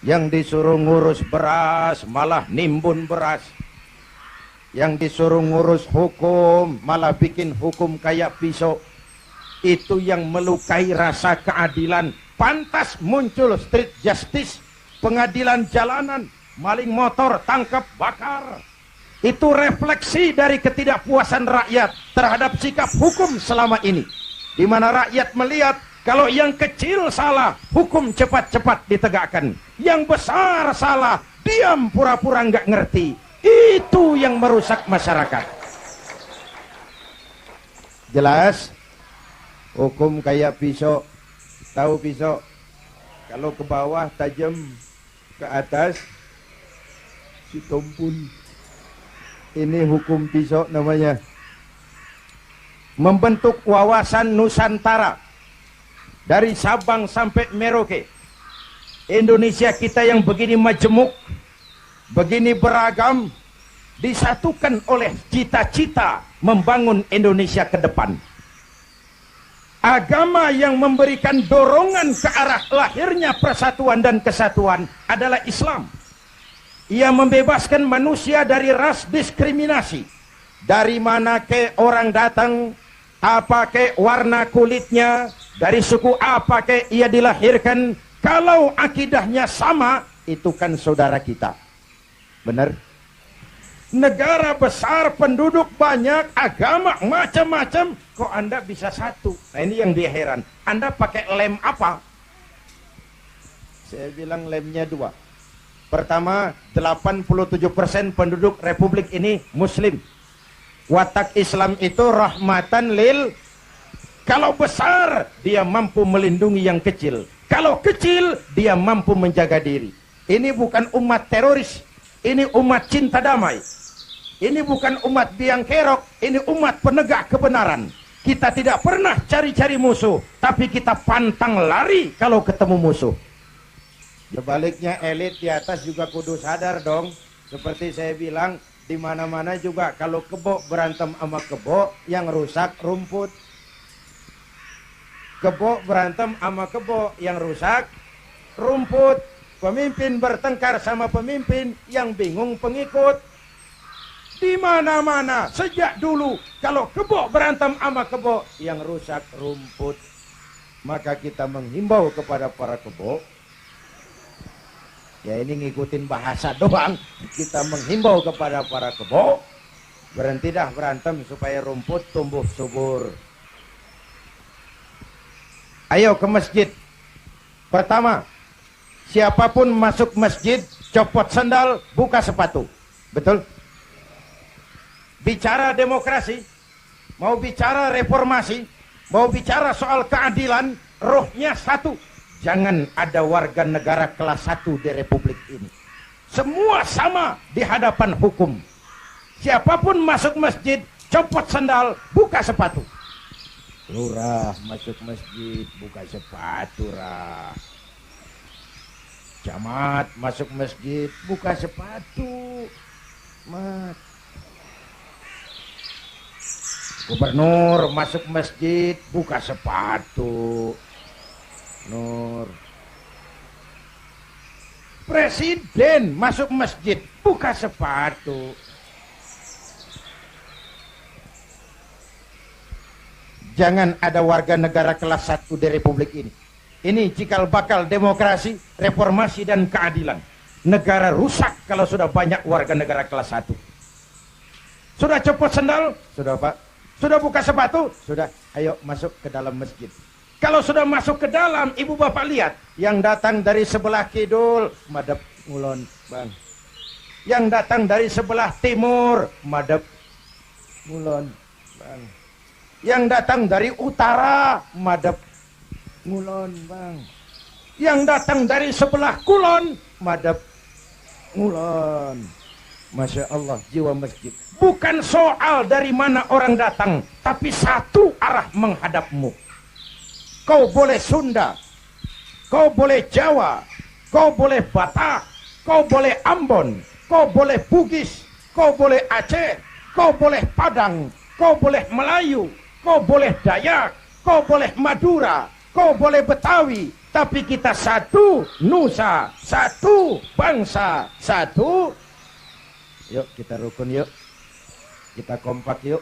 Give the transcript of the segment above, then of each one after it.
Yang disuruh ngurus beras malah nimbun beras. Yang disuruh ngurus hukum malah bikin hukum kayak pisau. Itu yang melukai rasa keadilan. Pantas muncul street justice, pengadilan jalanan, maling motor tangkap bakar. Itu refleksi dari ketidakpuasan rakyat terhadap sikap hukum selama ini, di mana rakyat melihat kalau yang kecil salah, hukum cepat-cepat ditegakkan. Yang besar salah, diam pura-pura nggak ngerti. Itu yang merusak masyarakat. Jelas? Hukum kayak pisau. Tahu pisau? Kalau ke bawah tajam, ke atas si tumpul. Ini hukum pisau namanya. Membentuk wawasan Nusantara dari Sabang sampai Merauke. Indonesia kita yang begini majemuk, begini beragam, disatukan oleh cita-cita membangun Indonesia ke depan. Agama yang memberikan dorongan ke arah lahirnya persatuan dan kesatuan adalah Islam. Ia membebaskan manusia dari ras diskriminasi. Dari mana ke orang datang, apa ke warna kulitnya, dari suku apa ke ia dilahirkan, kalau akidahnya sama, itu kan saudara kita. Benar? Negara besar, penduduk banyak, agama macam-macam, kok Anda bisa satu? Nah ini yang dia heran. Anda pakai lem apa? Saya bilang lemnya dua. Pertama, 87% penduduk republik ini muslim. Watak Islam itu rahmatan lil. Kalau besar, dia mampu melindungi yang kecil. Kalau kecil, dia mampu menjaga diri. Ini bukan umat teroris. Ini umat cinta damai. Ini bukan umat biang kerok. Ini umat penegak kebenaran. Kita tidak pernah cari-cari musuh, tapi kita pantang lari kalau ketemu musuh. Sebaliknya elit di atas juga kudu sadar dong. Seperti saya bilang, di mana-mana juga kalau kebo berantem sama kebo, yang rusak rumput. Kebo berantem sama kebo, yang rusak rumput. Pemimpin bertengkar sama pemimpin, yang bingung pengikut. Di mana-mana sejak dulu kalau kebo berantem sama kebo, yang rusak rumput. Maka kita menghimbau kepada para kebo, ya ini ngikutin bahasa doang, kita menghimbau kepada para kebo, berhentilah berantem supaya rumput tumbuh subur. Ayo ke masjid. Pertama, siapapun masuk masjid, copot sandal, buka sepatu. Betul? Bicara demokrasi, mau bicara reformasi, mau bicara soal keadilan, rohnya satu. Jangan ada warga negara kelas 1 di republik ini. Semua sama di hadapan hukum. Siapapun masuk masjid, copot sandal, buka sepatu. Lurah masuk masjid, buka sepatu, rah. Camat masuk masjid, buka sepatu. Mat. Gubernur masuk masjid, buka sepatu. Nur. Presiden masuk masjid, buka sepatu. Jangan ada warga negara kelas 1 di republik ini. Ini cikal bakal demokrasi, reformasi dan keadilan. Negara rusak kalau sudah banyak warga negara kelas 1. Sudah copot sendal? Sudah, Pak. Sudah buka sepatu? Sudah. Ayo masuk ke dalam masjid. Kalau sudah masuk ke dalam, ibu bapak lihat, yang datang dari sebelah kidul, madep ngulon, bang. Yang datang dari sebelah timur, madep ngulon, bang. Yang datang dari utara, madep ngulon, bang. Yang datang dari sebelah kulon, madep ngulon. Masya Allah, jiwa masjid. Bukan soal dari mana orang datang, tapi satu arah menghadapmu. Kau boleh Sunda, kau boleh Jawa, kau boleh Batak, kau boleh Ambon, kau boleh Bugis, kau boleh Aceh, kau boleh Padang, kau boleh Melayu, kau boleh Dayak, kau boleh Madura, Kau boleh Betawi, tapi kita satu nusa, satu bangsa, satu. Yuk kita rukun yuk. Kita kompak yuk.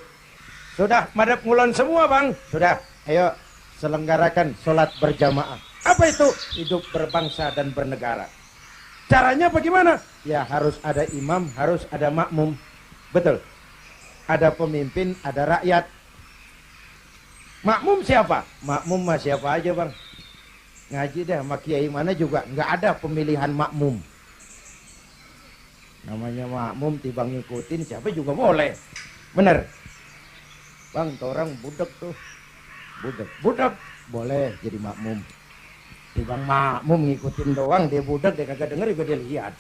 Sudah madep ngulon semua bang? Sudah. Ayo selenggarakan sholat berjamaah. Apa itu? Hidup berbangsa dan bernegara. Caranya bagaimana? Ya harus ada imam, harus ada makmum. Betul. Ada pemimpin, ada rakyat. Makmum siapa? Makmum mah siapa aja bang. Ngaji dah sama kiai mana juga nggak ada pemilihan makmum. Namanya makmum tibang ngikutin siapa juga boleh. Bener. Bang, tuh orang budak tuh. Budak boleh jadi makmum. Tibang makmum ngikutin doang, dia budak, dia kagak denger juga dia lihat.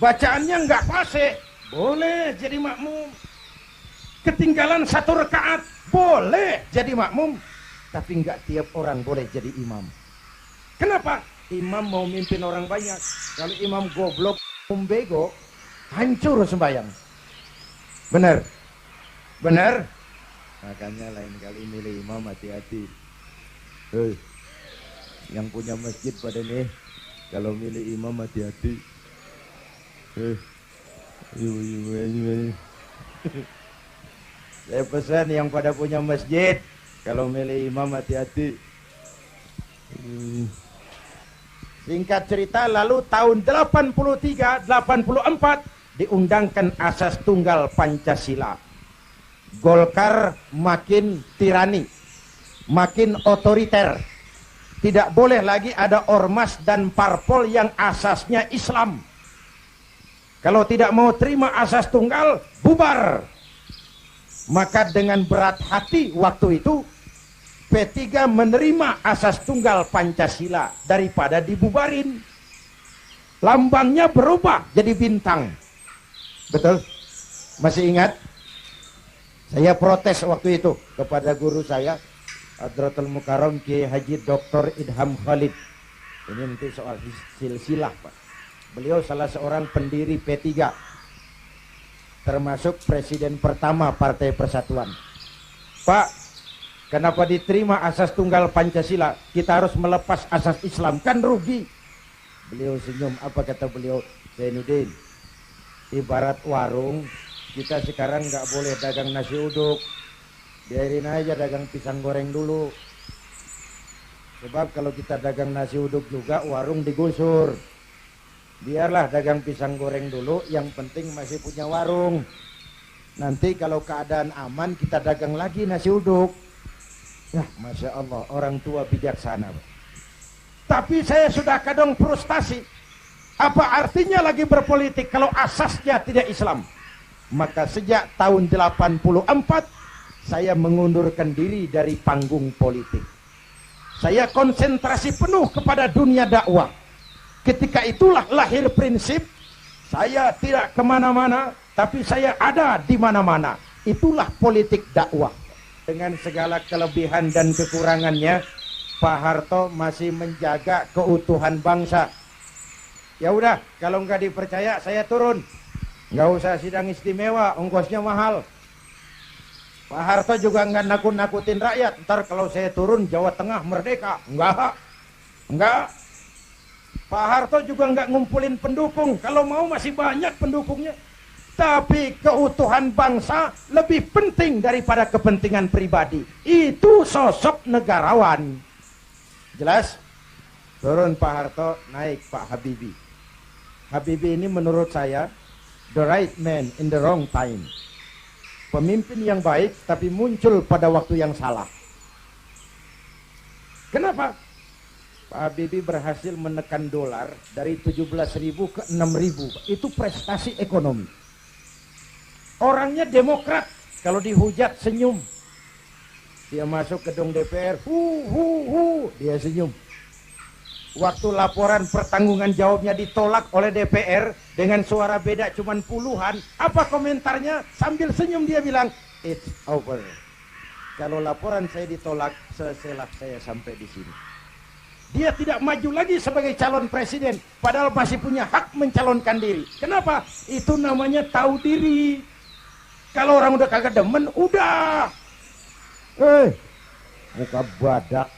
Bacaannya nggak fase, boleh jadi makmum. Ketinggalan satu rakaat, boleh jadi makmum. Tapi nggak tiap orang boleh jadi imam. Kenapa? Imam mau mimpin orang banyak. Kalau imam goblok, bego, hancur sembahyang. Bener? Bener? Makanya lain kali milih imam hati-hati. Hei, yang punya masjid pada nih, kalau milih imam hati-hati. Hei, saya pesan yang pada punya masjid, kalau milih imam hati-hati. Singkat cerita, lalu tahun 83-84 diundangkan asas tunggal Pancasila. Golkar makin tirani, makin otoriter. Tidak boleh lagi ada ormas dan parpol yang asasnya Islam. Kalau tidak mau terima asas tunggal, bubar. Maka dengan berat hati waktu itu P3 menerima asas tunggal Pancasila daripada dibubarin. Lambangnya berubah jadi bintang. Betul? Masih ingat? Saya protes waktu itu kepada guru saya, Hadratul Mukarram Kiai Haji Dr. Idham Khalid. Ini nanti soal silsilah, Pak. Beliau salah seorang pendiri P3, termasuk presiden pertama Partai Persatuan. Pak, kenapa diterima asas tunggal Pancasila? Kita harus melepas asas Islam, kan rugi. Beliau senyum, apa kata beliau? Zainuddin, ibarat warung, kita sekarang nggak boleh dagang nasi uduk, biarin aja dagang pisang goreng dulu. Sebab kalau kita dagang nasi uduk juga warung digusur. Biarlah dagang pisang goreng dulu, yang penting masih punya warung. Nanti kalau keadaan aman kita dagang lagi nasi uduk. Ya, Masya Allah, orang tua bijaksana. Tapi saya sudah kadang frustasi. Apa artinya lagi berpolitik kalau asasnya tidak Islam? Maka sejak tahun 84 saya mengundurkan diri dari panggung politik. Saya konsentrasi penuh kepada dunia dakwah. Ketika itulah lahir prinsip saya tidak kemana-mana, tapi saya ada di mana-mana. Itulah politik dakwah. Dengan segala kelebihan dan kekurangannya, Pak Harto masih menjaga keutuhan bangsa. Ya udah, kalau nggak dipercaya saya turun. Nggak usah sidang istimewa, ongkosnya mahal. Pak Harto juga nggak nakut-nakutin rakyat. Ntar kalau saya turun Jawa Tengah merdeka. Enggak. Pak Harto juga nggak ngumpulin pendukung. Kalau mau masih banyak pendukungnya. Tapi keutuhan bangsa lebih penting daripada kepentingan pribadi. Itu sosok negarawan. Jelas? Turun Pak Harto, naik Pak Habibie. Habibie ini menurut saya the right man in the wrong time. Pemimpin yang baik tapi muncul pada waktu yang salah. Kenapa? Pak Habibie berhasil menekan dolar dari 17.000 ke 6.000. Itu prestasi ekonomi. Orangnya demokrat, kalau dihujat senyum. Dia masuk gedung DPR, dia senyum. Waktu laporan pertanggungan jawabnya ditolak oleh DPR dengan suara beda cuman puluhan, apa komentarnya? Sambil senyum dia bilang, it's over. Kalau laporan saya ditolak, selesailah saya sampai di sini. Dia tidak maju lagi sebagai calon presiden, padahal masih punya hak mencalonkan diri. Kenapa? Itu namanya tahu diri. Kalau orang udah kagak demen, udah. muka badak.